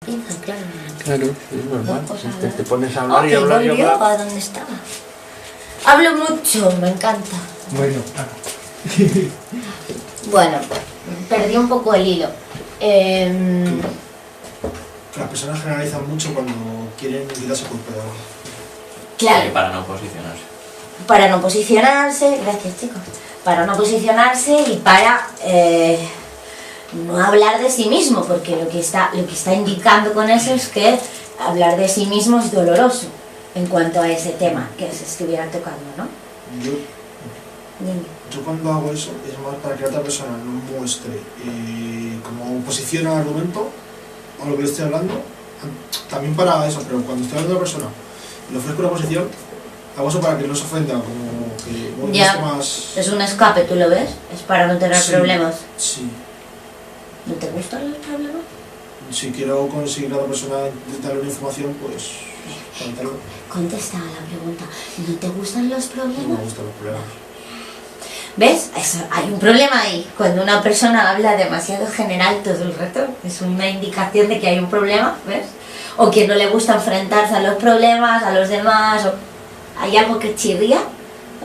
Pinza, claro. Claro, es normal. Pues Te pones a hablar y hablar y volvió hablar. a donde estaba. Hablo mucho, me encanta. Bueno, claro. Bueno, perdí un poco el hilo. Las personas generalizan mucho cuando quieren quitarse culpa de algo. Claro, Para no posicionarse. para no posicionarse, gracias chicos, para no posicionarse y para no hablar de sí mismo, porque lo que está indicando con eso es que hablar de sí mismo es doloroso en cuanto a ese tema que se estuviera tocando, ¿no? Yo cuando hago eso es más para que la otra persona no muestre como oposición al argumento o lo que le estoy hablando, también para eso, pero cuando estoy hablando de la persona y le ofrezco una posición, hago eso para que no se ofenda, como que bueno, Ya, esté más... es un escape, ¿tú lo ves? Es para no tener Sí. problemas. Sí, ¿No te gustan los problemas? si quiero conseguir a la persona darle una información, pues comentarlo. Contesta a la pregunta, ¿no te gustan los No problemas? me gustan los problemas. ¿Ves? Hay un problema ahí. Cuando una persona habla demasiado general todo el rato, es una indicación de que hay un problema, ¿ves? O que no le gusta enfrentarse a los problemas, a los demás, o hay algo que chirría.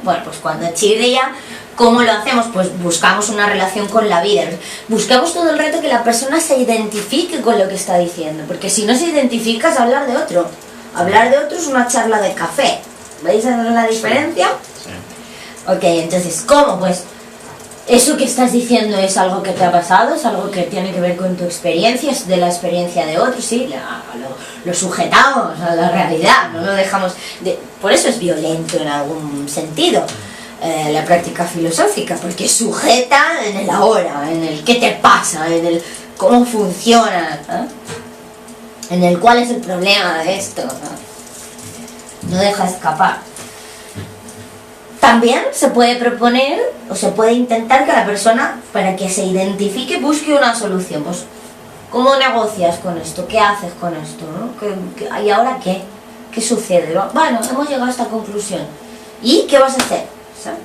Bueno, pues cuando chirría, ¿cómo lo hacemos? Pues buscamos una relación con la vida. Buscamos todo el rato que la persona se identifique con lo que está diciendo, porque si no se identifica es hablar de otro. Hablar de otro es una charla de café. ¿Veis la diferencia? Sí. Ok, entonces, ¿cómo? Pues eso que estás diciendo es algo que te ha pasado, es algo que tiene que ver con tu experiencia, es de la experiencia de otros, sí, lo sujetamos a la realidad, no lo dejamos... Por eso es violento en algún sentido la práctica filosófica, porque sujeta en el ahora, en el qué te pasa, en el cómo funciona, ¿eh? En el cuál es el problema de esto, no deja escapar. También se puede proponer o se puede intentar que la persona, para que se identifique, busque una solución. Pues, ¿cómo negocias con esto? ¿Qué haces con esto? ¿no? ¿Y ahora qué? ¿Qué sucede? Bueno, hemos llegado a esta conclusión. ¿Y qué vas a hacer? ¿Sabes?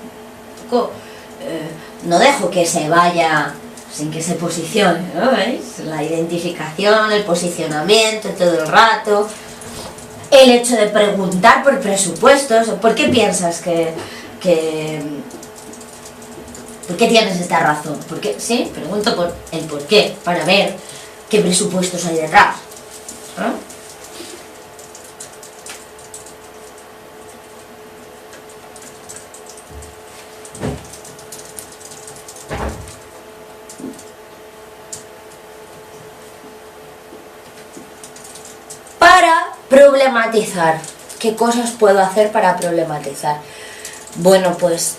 No dejo que se vaya sin que se posicione, ¿no? ¿Veis? La identificación, el posicionamiento todo el rato. El hecho de preguntar por presupuestos. ¿Por qué piensas ¿por qué tienes esta razón? ¿Por qué? Sí, pregunto por el por qué, para ver qué presupuestos hay detrás. ¿Ah? Para problematizar. ¿Qué cosas puedo hacer para problematizar? Bueno, pues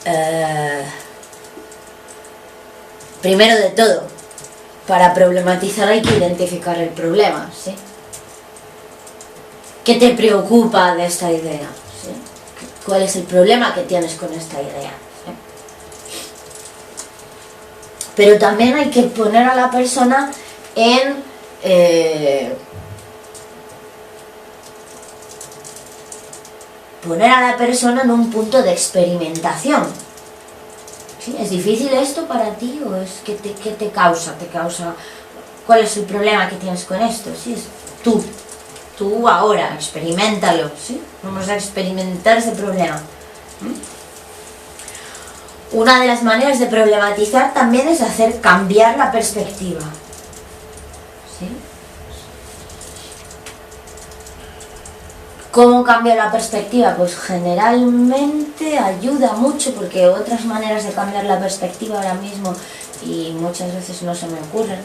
primero de todo, para problematizar hay que identificar el problema, ¿sí? ¿Qué te preocupa de esta idea? ¿Sí? ¿Cuál es el problema que tienes con esta idea? ¿Sí? Pero también hay que poner a la persona en... poner a la persona en un punto de experimentación. ¿Sí? ¿Es difícil esto para ti o es qué te causa? ¿Cuál es el problema que tienes con esto? ¿Sí? Es tú ahora, experiméntalo, ¿sí? Vamos a experimentar ese problema. Una de las maneras de problematizar también es hacer cambiar la perspectiva. ¿Sí? ¿Cómo cambia la perspectiva? Pues generalmente ayuda mucho, porque otras maneras de cambiar la perspectiva ahora mismo y muchas veces no se me ocurren.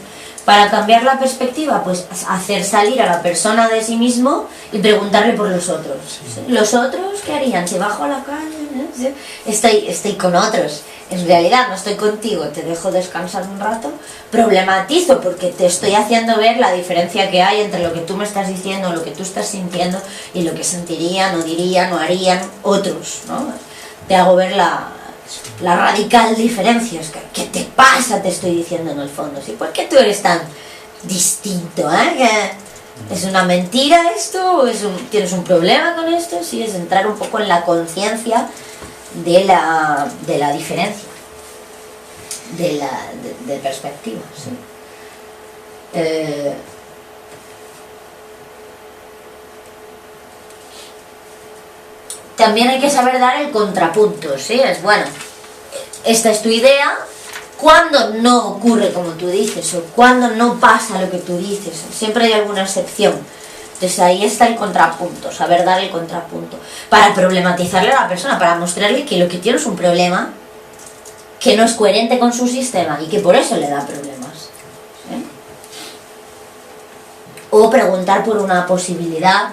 Para cambiar la perspectiva, pues hacer salir a la persona de sí mismo y preguntarle por los otros. ¿Sí? ¿Los otros qué harían? Si bajo a la calle, ¿sí? Estoy con otros. En realidad no estoy contigo, te dejo descansar un rato, problematizo porque te estoy haciendo ver la diferencia que hay entre lo que tú me estás diciendo, lo que tú estás sintiendo y lo que sentirían o dirían o harían otros, ¿no? Te hago ver la radical diferencia. ¿Qué te pasa? Te estoy diciendo en el fondo, ¿sí? ¿Por qué tú eres tan distinto? ¿Es una mentira esto? ¿O tienes un problema con esto? Sí, es entrar un poco en la conciencia de la diferencia, de perspectiva, ¿sí? también hay que saber dar el contrapunto, ¿sí? Es bueno, esta es tu idea, cuando no ocurre como tú dices, o cuando no pasa lo que tú dices, siempre hay alguna excepción. Entonces ahí está el contrapunto, saber dar el contrapunto, para problematizarle a la persona, para mostrarle que lo que tiene es un problema, que no es coherente con su sistema y que por eso le da problemas, ¿sí? O preguntar por una posibilidad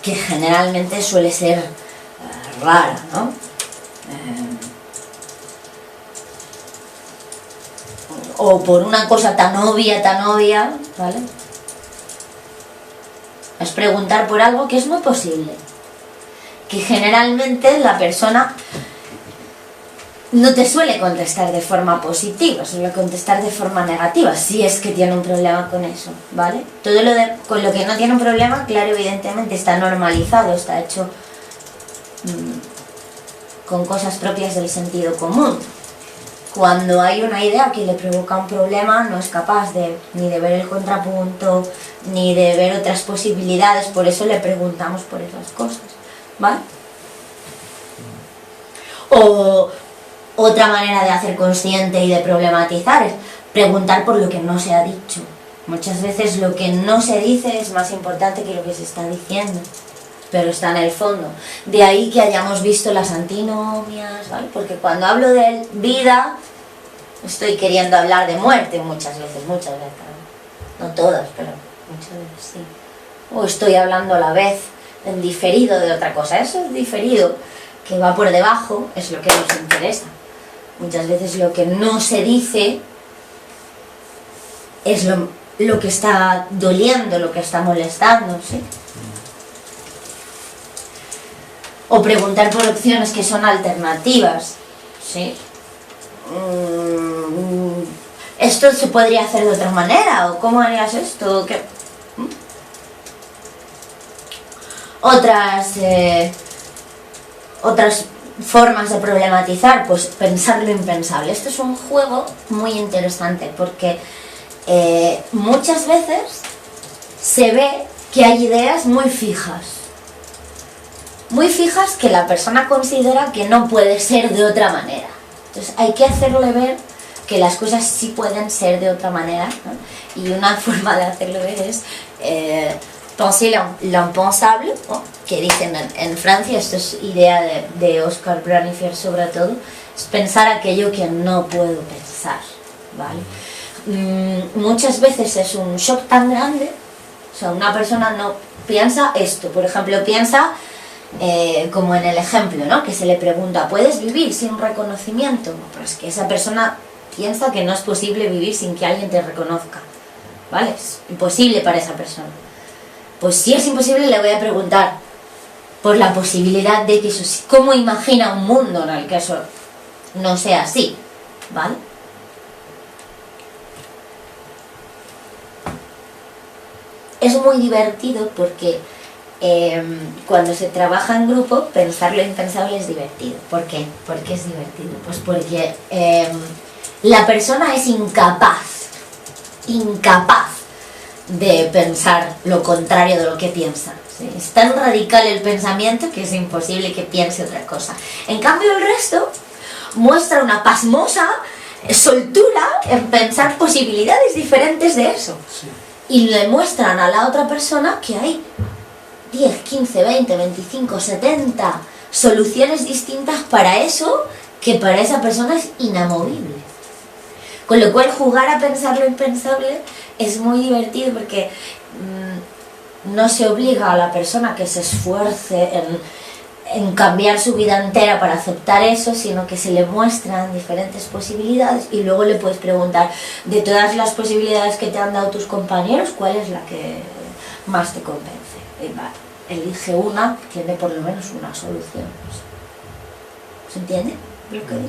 que generalmente suele ser rara, ¿no? O por una cosa tan obvia, ¿vale? Es preguntar por algo que es muy posible, que generalmente la persona no te suele contestar de forma positiva, suele contestar de forma negativa, si es que tiene un problema con eso, ¿vale? Todo con lo que no tiene un problema, claro, evidentemente está normalizado, está hecho con cosas propias del sentido común. Cuando hay una idea que le provoca un problema, no es capaz ni de ver el contrapunto, ni de ver otras posibilidades, por eso le preguntamos por esas cosas, ¿vale? O otra manera de hacer consciente y de problematizar es preguntar por lo que no se ha dicho. Muchas veces lo que no se dice es más importante que lo que se está diciendo, pero está en el fondo. De ahí que hayamos visto las antinomias, ¿vale? Porque cuando hablo de vida, estoy queriendo hablar de muerte muchas veces, no todas, pero muchas veces sí. O estoy hablando a la vez en diferido de otra cosa. Eso es diferido, que va por debajo, es lo que nos interesa. Muchas veces lo que no se dice es lo que está doliendo, lo que está molestando, ¿sí? O preguntar por opciones que son alternativas, ¿sí? ¿Esto se podría hacer de otra manera? ¿O cómo harías esto? ¿Qué? Otras formas de problematizar, pues pensar lo impensable. Esto es un juego muy interesante porque muchas veces se ve que hay ideas muy fijas que la persona considera que no puede ser de otra manera. Entonces hay que hacerle ver que las cosas sí pueden ser de otra manera, ¿no? Y una forma de hacerlo ver es penser l'impensable, ¿no? Que dicen en Francia, esto es idea de Oscar Branifer sobre todo, es pensar aquello que no puedo pensar, ¿vale? Muchas veces es un shock tan grande, o sea, una persona no piensa esto, por ejemplo, piensa como en el ejemplo, ¿no? Que se le pregunta, ¿puedes vivir sin reconocimiento? No, pero es que esa persona piensa que no es posible vivir sin que alguien te reconozca, ¿vale? Es imposible para esa persona. Pues si es imposible, le voy a preguntar por la posibilidad de que eso, ¿cómo imagina un mundo en el que eso no sea así? ¿Vale? Es muy divertido porque cuando se trabaja en grupo, pensar lo impensable es divertido. ¿Por qué? ¿Por qué es divertido? Pues porque la persona es incapaz de pensar lo contrario de lo que piensa, ¿sí? Es tan radical el pensamiento que es imposible que piense otra cosa. En cambio el resto muestra una pasmosa soltura en pensar posibilidades diferentes de eso. Sí. Y le muestran a la otra persona que hay 10, 15, 20, 25, 70 soluciones distintas para eso que para esa persona es inamovible. Con lo cual jugar a pensar lo impensable es muy divertido porque no se obliga a la persona que se esfuerce en cambiar su vida entera para aceptar eso, sino que se le muestran diferentes posibilidades y luego le puedes preguntar, de todas las posibilidades que te han dado tus compañeros, ¿cuál es la que más te convence? Y vale, elige una que tiene por lo menos una solución. ¿Se entiende lo que digo?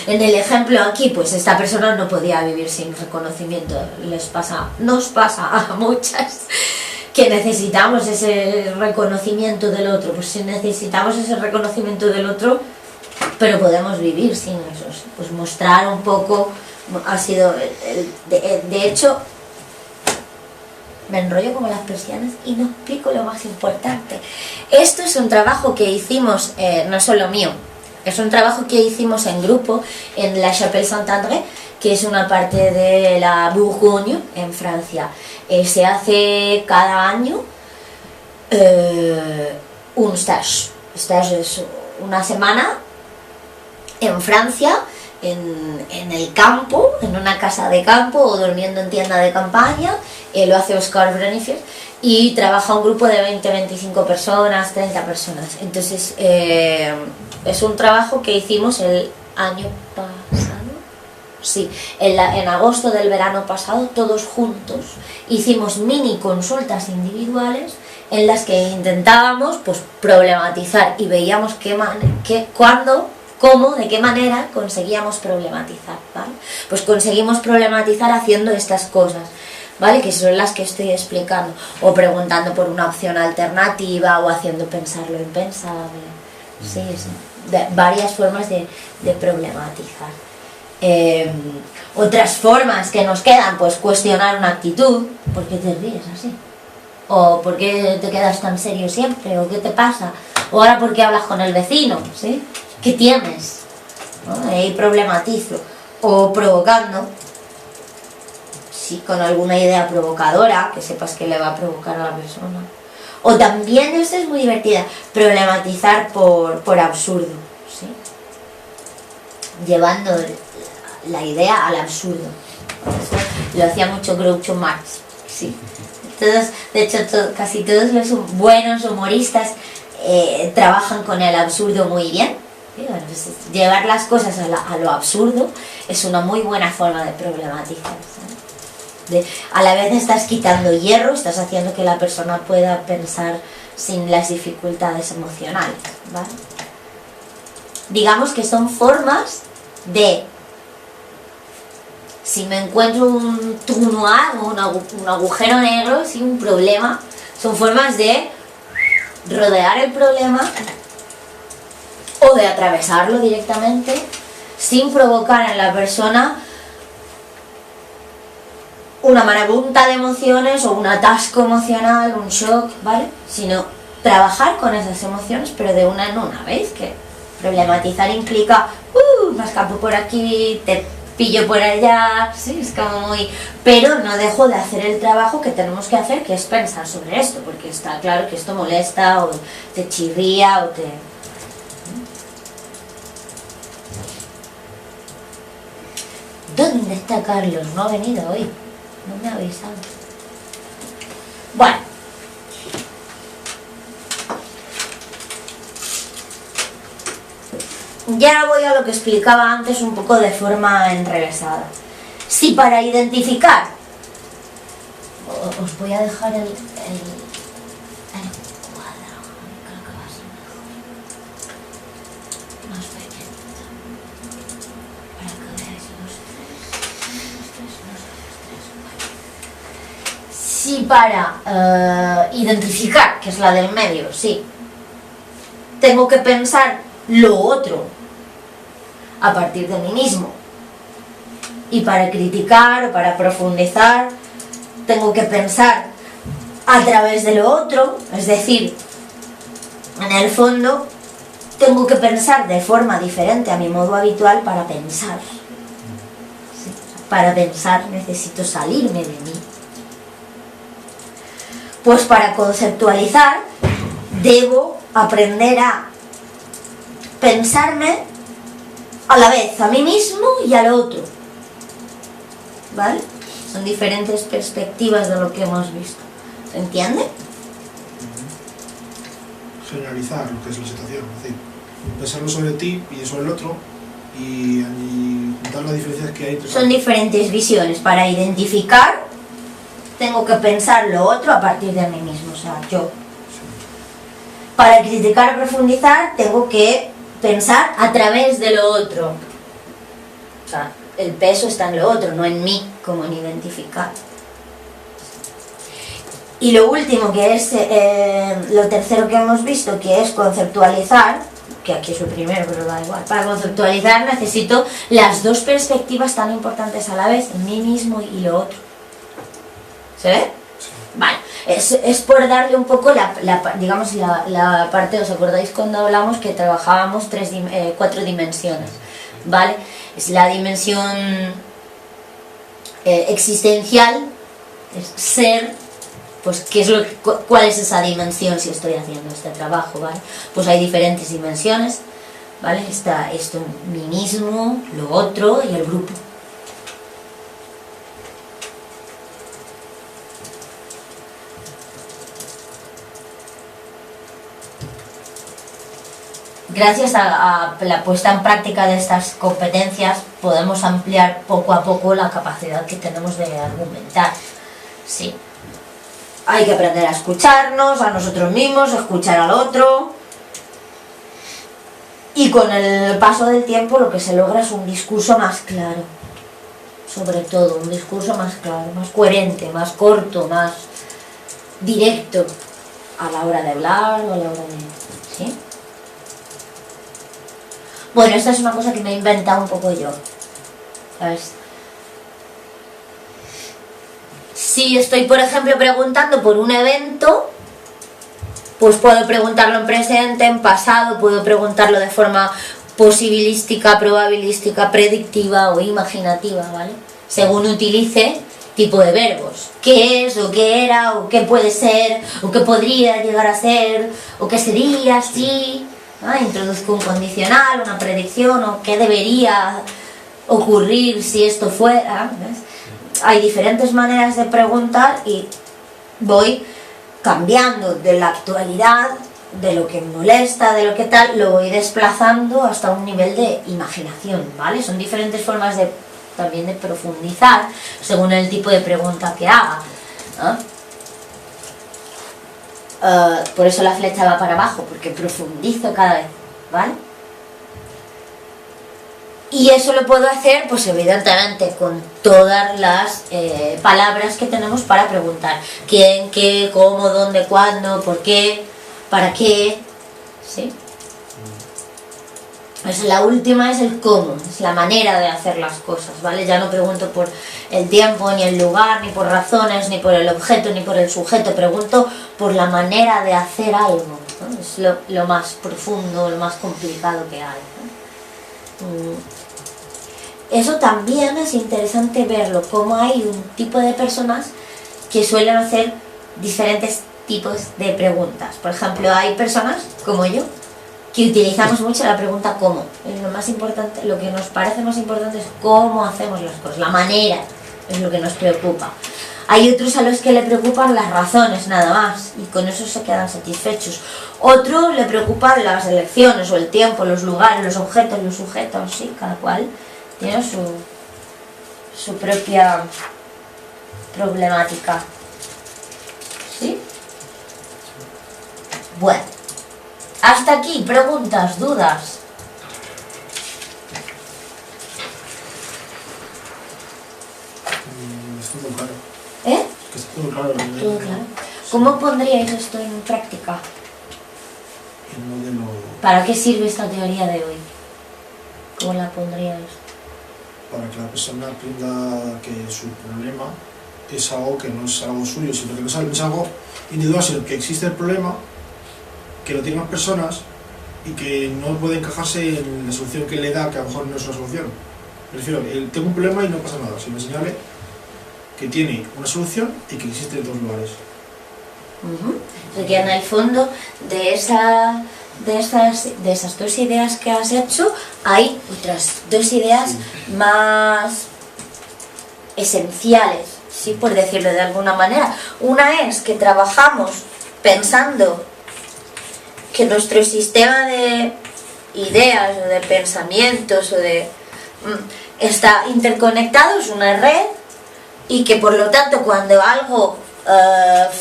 En el ejemplo aquí, pues esta persona no podía vivir sin reconocimiento. Nos pasa a muchas que necesitamos ese reconocimiento del otro. Pues si necesitamos ese reconocimiento del otro, pero podemos vivir sin eso. Pues mostrar un poco ha sido, de hecho, me enrollo como las persianas y no explico lo más importante. Esto es un trabajo que hicimos, no es solo mío, es un trabajo que hicimos en grupo en La Chapelle Saint-André, que es una parte de la Bourgogne, en Francia. Se hace cada año un stage. Stage es una semana en Francia, en el campo, en una casa de campo o durmiendo en tienda de campaña. Lo hace Oscar Brenifer y trabaja un grupo de 20-25 personas, 30 personas. Entonces es un trabajo que hicimos el año pasado, sí, en agosto del verano pasado, todos juntos. Hicimos mini consultas individuales en las que intentábamos pues problematizar y veíamos cómo, de qué manera conseguíamos problematizar, ¿vale? Pues conseguimos problematizar haciendo estas cosas, ¿vale? Que son las que estoy explicando, o preguntando por una opción alternativa, o haciendo pensar lo impensable, sí, varias formas de problematizar. Otras formas que nos quedan, pues cuestionar una actitud. ¿Por qué te ríes así? ¿O por qué te quedas tan serio siempre? ¿O qué te pasa? ¿O ahora por qué hablas con el vecino? ¿Sí? ¿Qué tienes? ¿No? Ahí problematizo. O provocando, sí, con alguna idea provocadora, que sepas que le va a provocar a la persona. O también, esta es muy divertida, problematizar por absurdo, ¿sí? Llevando la idea al absurdo. Eso lo hacía mucho Groucho Marx, sí. De hecho, casi todos los buenos humoristas trabajan con el absurdo muy bien. Entonces, llevar las cosas a lo absurdo es una muy buena forma de problematizar, ¿sabes? A la vez estás quitando hierro, estás haciendo que la persona pueda pensar sin las dificultades emocionales, ¿vale? Digamos que son formas de, si me encuentro un trou noir, un agujero negro, ¿sí? Un problema, son formas de rodear el problema o de atravesarlo directamente sin provocar en la persona una marabunta de emociones o un atasco emocional, un shock, ¿vale? Sino trabajar con esas emociones, pero de una en una, ¿veis? Que problematizar implica, me escapo por aquí, te pillo por allá, sí, es como muy... Pero no dejo de hacer el trabajo que tenemos que hacer, que es pensar sobre esto, porque está claro que esto molesta o te chirría o te... ¿Dónde está Carlos? No ha venido hoy. No me ha avisado. Bueno. Ya voy a lo que explicaba antes un poco de forma enrevesada. Si para identificar... Os voy a dejar el cuadrado. Creo que va a ser mejor. Más pequeño. Para que veáis los tres. Si para identificar, que es la del medio, sí, tengo que pensar lo otro a partir de mí mismo, y para criticar o para profundizar tengo que pensar a través de lo otro, es decir, en el fondo tengo que pensar de forma diferente a mi modo habitual para pensar. ¿Sí? Para pensar necesito salirme de mí. Pues para conceptualizar debo aprender a pensarme a la vez a mí mismo y al otro, ¿vale? Son diferentes perspectivas de lo que hemos visto. ¿Se entiende? Generalizar lo que es la situación, es decir, pensarlo sobre ti y sobre el otro y juntar las diferencias que hay entre... Son diferentes visiones. Para identificar tengo que pensar lo otro a partir de mí mismo, o sea, yo. Para criticar o profundizar tengo que pensar a través de lo otro. O sea, el peso está en lo otro, no en mí, como en identificar. Y lo último, que es lo tercero que hemos visto, que es conceptualizar, que aquí es lo primero, pero da igual. Para conceptualizar necesito las dos perspectivas tan importantes a la vez, en mí mismo y lo otro. ¿Se ve? Sí. Vale. Es por darle un poco digamos la parte, ¿os acordáis cuando hablamos que trabajábamos 4 dimensiones? ¿Vale? Es la dimensión existencial, es ser, pues ¿cuál es esa dimensión si estoy haciendo este trabajo? ¿Vale? Pues hay diferentes dimensiones, ¿vale? Está esto, mí mismo, lo otro y el grupo. Gracias a la puesta en práctica de estas competencias podemos ampliar poco a poco la capacidad que tenemos de argumentar. Sí. Hay que aprender a escucharnos, a nosotros mismos, a escuchar al otro. Y con el paso del tiempo lo que se logra es un discurso más claro. Sobre todo, un discurso más claro, más coherente, más corto, más directo a la hora de hablar o a la hora de... ¿sí? Bueno, esta es una cosa que me he inventado un poco yo, ¿sabes? Si estoy, por ejemplo, preguntando por un evento, pues puedo preguntarlo en presente, en pasado, puedo preguntarlo de forma posibilística, probabilística, predictiva o imaginativa, ¿vale? Según utilice tipo de verbos. ¿Qué es? ¿O qué era? ¿O qué puede ser? ¿O qué podría llegar a ser? ¿O qué sería? ¿Sí? Introduzco un condicional, una predicción, o qué debería ocurrir si esto fuera. ¿Ves? Hay diferentes maneras de preguntar y voy cambiando de la actualidad, de lo que me molesta, de lo que tal, lo voy desplazando hasta un nivel de imaginación, ¿vale? Son diferentes formas también de profundizar según el tipo de pregunta que haga, ¿no? Por eso la flecha va para abajo, porque profundizo cada vez, ¿vale? Y eso lo puedo hacer, pues evidentemente, con todas las palabras que tenemos para preguntar. ¿Quién, qué, cómo, dónde, cuándo, por qué, para qué? ¿Sí? Pues la última es el cómo, es la manera de hacer las cosas, ¿vale? Ya no pregunto por el tiempo, ni el lugar, ni por razones, ni por el objeto, ni por el sujeto. Pregunto por la manera de hacer algo, ¿no? Es lo más profundo, lo más complicado que hay, ¿no? Eso también es interesante verlo, cómo hay un tipo de personas que suelen hacer diferentes tipos de preguntas. Por ejemplo, hay personas, como yo, que utilizamos mucho la pregunta ¿cómo? Lo más importante, lo que nos parece más importante es cómo hacemos las cosas, la manera es lo que nos preocupa. Hay otros a los que le preocupan las razones nada más y con eso se quedan satisfechos. Otro le preocupan las elecciones o el tiempo, los lugares, los objetos, los sujetos, sí, cada cual tiene su propia problemática. ¿Sí? Bueno. Hasta aquí, preguntas, dudas. Está muy claro. ¿Eh? Que está todo claro. Todo claro. ¿Cómo pondríais esto en práctica? El modelo... ¿Para qué sirve esta teoría de hoy? ¿Cómo la pondríais? Para que la persona aprenda que su problema es algo que no es algo suyo, sino que no es algo individual, sino que existe el problema, que lo tienen las personas y que no puede encajarse en la solución que le da, que a lo mejor no es una solución. Me refiero, tengo un problema y no pasa nada, sino enseñarle que tiene una solución y que existe en todos lugares. Porque en el fondo de esas dos ideas que has hecho hay otras dos ideas más esenciales, ¿sí? Por decirlo de alguna manera. Una es que trabajamos pensando que nuestro sistema de ideas o de pensamientos está interconectado, es una red, y que por lo tanto cuando algo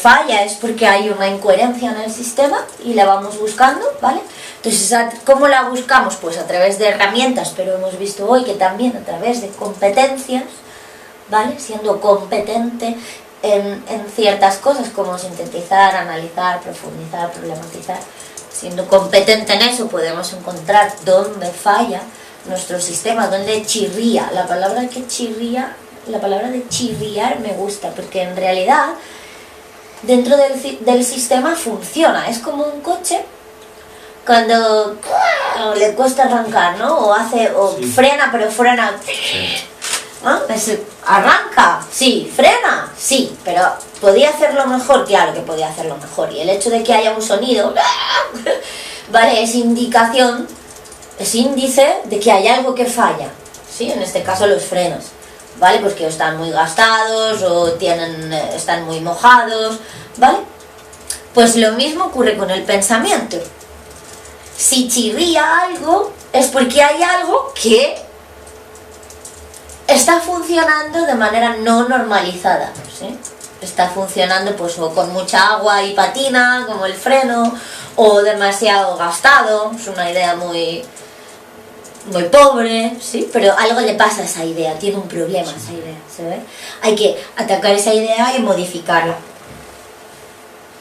falla es porque hay una incoherencia en el sistema y la vamos buscando, ¿vale? Entonces, ¿cómo la buscamos? Pues a través de herramientas, pero hemos visto hoy que también a través de competencias, ¿vale? Siendo competente en ciertas cosas como sintetizar, analizar, profundizar, problematizar. Siendo competente en eso podemos encontrar dónde falla nuestro sistema, dónde chirría. La palabra que chirría, la palabra de chirriar me gusta, porque en realidad dentro del sistema funciona. Es como un coche cuando le cuesta arrancar, ¿no? O Sí. frena, pero frena. ¿No? Arranca, sí, frena, sí, pero podía hacerlo mejor, claro que podía hacerlo mejor. Y el hecho de que haya un sonido, vale, es indicación, es índice de que hay algo que falla, ¿sí? En este caso los frenos, ¿vale? Pues que están muy gastados o están muy mojados, ¿vale? Pues lo mismo ocurre con el pensamiento. Si chirría algo, es porque hay algo que está funcionando de manera no normalizada, ¿sí? Está funcionando pues o con mucha agua y patina, como el freno, o demasiado gastado, es una idea muy pobre, ¿sí? Pero algo le pasa a esa idea, tiene un problema esa idea, ¿se ve? Hay que atacar esa idea y modificarla.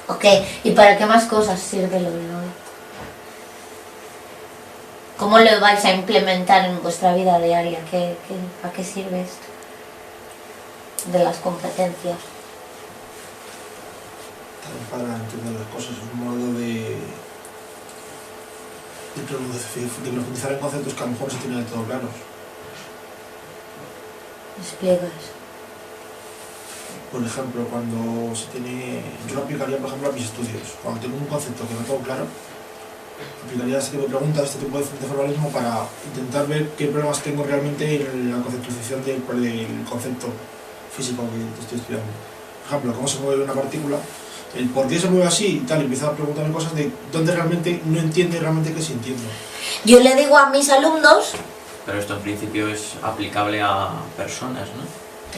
Ok, ¿y para qué más cosas sirve lo de hoy? ¿Cómo lo vais a implementar en vuestra vida diaria? ¿A qué sirve esto? De las competencias. También para entender las cosas, es un modo de profundizar en conceptos que a lo mejor no se tienen del todo claros. Explica eso. Por ejemplo, cuando se tiene... Yo lo aplicaría, por ejemplo, a mis estudios. Cuando tengo un concepto que no tengo claro, aplicaría este tipo de preguntas, este tipo de formalismo para intentar ver qué problemas tengo realmente en la conceptualización del concepto físico que estoy estudiando. Por ejemplo, cómo se mueve una partícula, el por qué se mueve así y tal, y empiezo a preguntarme cosas de dónde realmente no entiende realmente qué sí entiendo. Yo le digo a mis alumnos... Pero esto en principio es aplicable a personas, ¿no?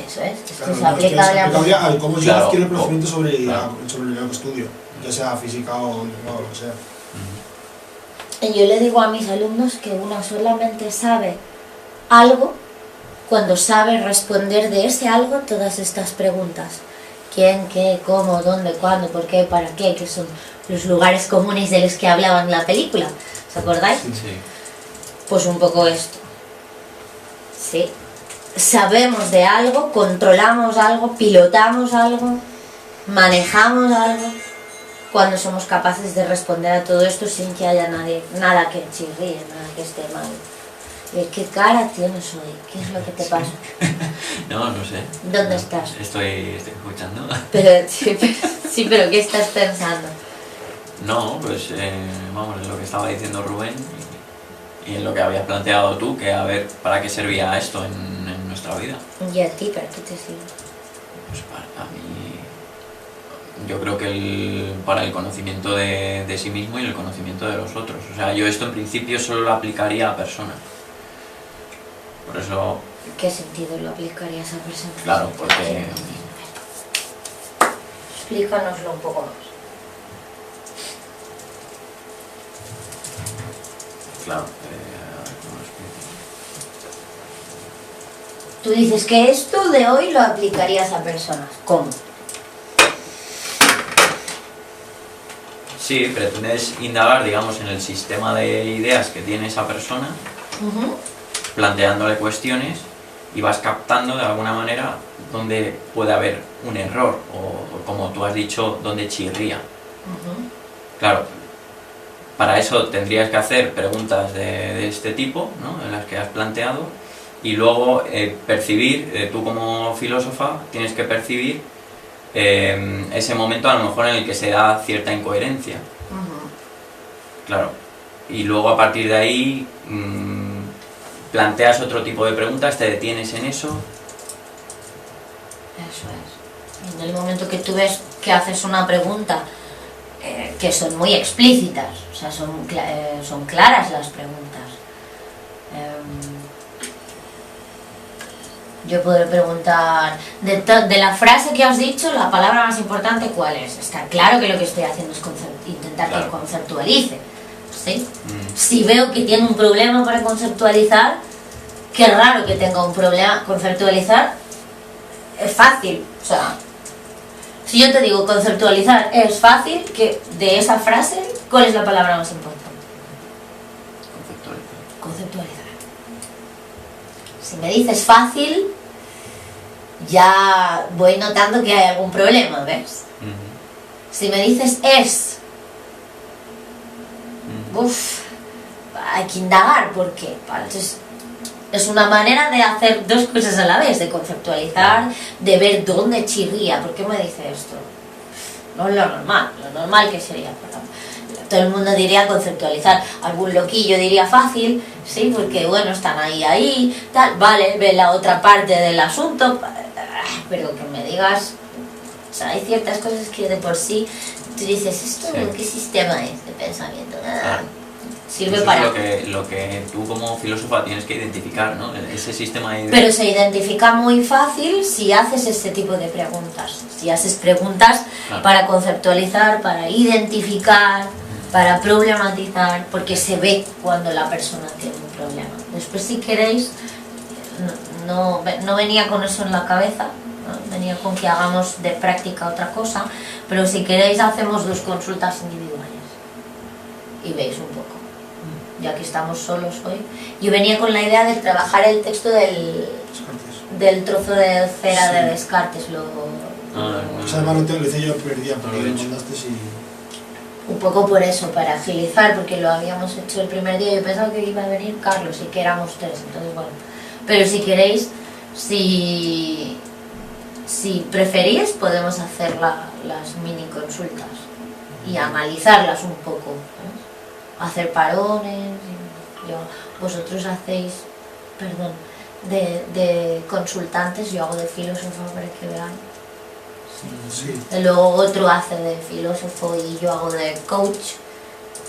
Eso es, esto Claro, es no, es que es aplicable aplicable a cómo yo Claro, adquiero el conocimiento sobre claro. lo que estudio, ya sea física o lo que sea. Y yo le digo a mis alumnos que uno solamente sabe algo cuando sabe responder de ese algo todas estas preguntas. ¿Quién, qué, cómo, dónde, cuándo, por qué, para qué? Que son los lugares comunes de los que hablaban en la película. ¿Os acordáis? Sí. Pues un poco esto. Sí. Sabemos de algo, controlamos algo, pilotamos algo, manejamos algo, cuando somos capaces de responder a todo esto sin que haya nada que chirríe, nada que esté mal. ¿Qué cara tienes hoy? ¿Qué es lo que te pasa? No sé. ¿Dónde estás? Estoy escuchando. Pero, sí, pero ¿qué estás pensando? No, pues vamos, en lo que estaba diciendo Rubén y en lo que habías planteado tú, que a ver para qué servía esto en nuestra vida. ¿Y a ti para qué te sirve? Pues para mí, yo creo que para el conocimiento de sí mismo y el conocimiento de los otros. O sea, yo esto en principio solo lo aplicaría a personas. Por eso... ¿Qué sentido lo aplicarías a personas? Claro, porque... Explícanoslo un poco más. Claro, a ver, ¿cómo lo explico? Tú dices que esto de hoy lo aplicarías a personas. ¿Cómo? Sí, pretendes indagar, digamos, en el sistema de ideas que tiene esa persona, planteándole cuestiones y vas captando de alguna manera dónde puede haber un error o como tú has dicho, dónde chirría. Claro, para eso tendrías que hacer preguntas de este tipo, ¿no? En las que has planteado, y luego percibir, tú como filósofa tienes que percibir ese momento a lo mejor en el que se da cierta incoherencia. Claro, y luego a partir de ahí planteas otro tipo de preguntas, te detienes en eso. Eso es. En el momento que tú ves que haces una pregunta que son muy explícitas, o sea, son claras las preguntas. Yo podré preguntar, de la frase que has dicho, la palabra más importante, ¿cuál es? Está claro que lo que estoy haciendo es intentar que conceptualice, ¿sí? Si veo que tiene un problema para conceptualizar, qué raro que tenga un problema. Conceptualizar es fácil, o sea, si yo te digo conceptualizar es fácil, que de esa frase, ¿cuál es la palabra más importante? Conceptualizar. Si me dices fácil, ya voy notando que hay algún problema, ¿ves? Si me dices es, hay que indagar, porque entonces es una manera de hacer dos cosas a la vez, de conceptualizar, de ver dónde chirría. ¿Por qué me dice esto? No es lo normal que sería. Todo el mundo diría conceptualizar, algún loquillo diría fácil, sí, porque bueno, están ahí, tal, vale, ve la otra parte del asunto, pero que me digas, o sea, hay ciertas cosas que de por sí tú dices, ¿esto qué sistema es de pensamiento? Sirve eso para... es lo que tú como filósofa tienes que identificar, ¿no? Ese sistema de... Pero se identifica muy fácil si haces este tipo de preguntas. Si haces preguntas para conceptualizar, para identificar, para problematizar, porque se ve cuando la persona tiene un problema. Después, si queréis, no venía con eso en la cabeza, ¿no? Venía con que hagamos de práctica otra cosa, pero si queréis hacemos 2 consultas individuales y veis un poco. Ya que estamos solos hoy. Yo venía con la idea de trabajar el texto del trozo de cera de Descartes. Además lo hice yo el primer día, porque lo mandaste y... Un poco por eso, para agilizar, porque lo habíamos hecho el primer día y yo pensaba que iba a venir Carlos y que éramos 3, entonces bueno. Pero si queréis, si preferís, podemos hacer las mini consultas y analizarlas un poco, ¿sabes? Hacer parones, vosotros hacéis, perdón, de consultantes, yo hago de filósofo para que vean. Sí. Y luego otro hace de filósofo y yo hago de coach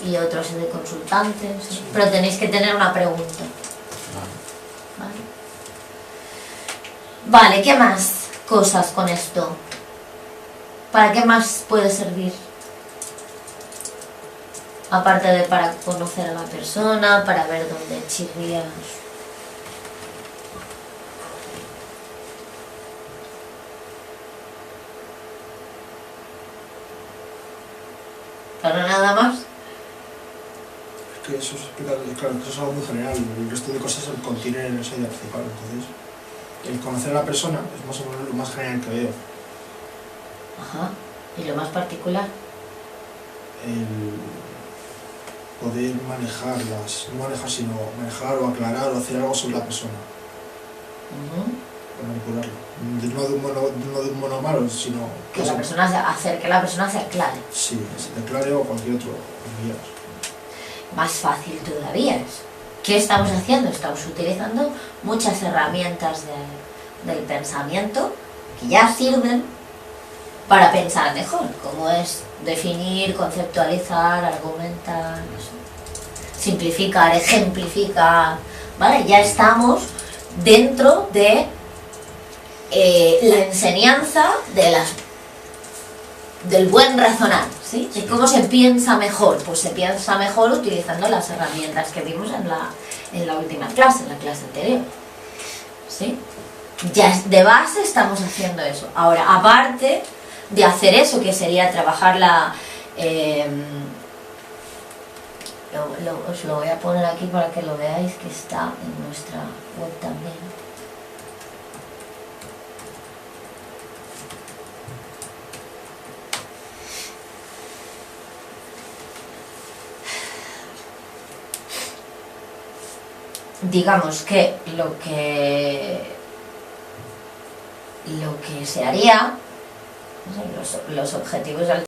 y otro hace de consultante, ¿sí? Pero tenéis que tener una pregunta. Vale, ¿qué más cosas con esto? ¿Para qué más puede servir? Aparte de para conocer a la persona, para ver dónde chirría. ¿Pero nada más? Es que eso es algo muy general, el resto de cosas contienen esa idea principal, entonces el conocer a la persona es más o menos lo más general que veo. Ajá. ¿Y lo más particular? El poder manejarlas, no manejar, sino manejar o aclarar o hacer algo sobre la persona. O manipularlo. No de un modo malo, sino... Que la persona hacer que la persona se aclare. Sí, se aclare o cualquier otro. Más fácil todavía es. ¿Qué estamos haciendo? Estamos utilizando muchas herramientas del pensamiento que ya sirven para pensar mejor, como es definir, conceptualizar, argumentar, simplificar, ejemplificar, ¿vale? Ya estamos dentro de la enseñanza del buen razonar, ¿sí? ¿Y cómo se piensa mejor? Pues se piensa mejor utilizando las herramientas que vimos en la última clase, en la clase anterior, ¿sí? Ya de base estamos haciendo eso. Ahora, aparte de hacer eso, que sería trabajar os lo voy a poner aquí para que lo veáis, que está en nuestra web también. Digamos que lo que se haría, los objetivos del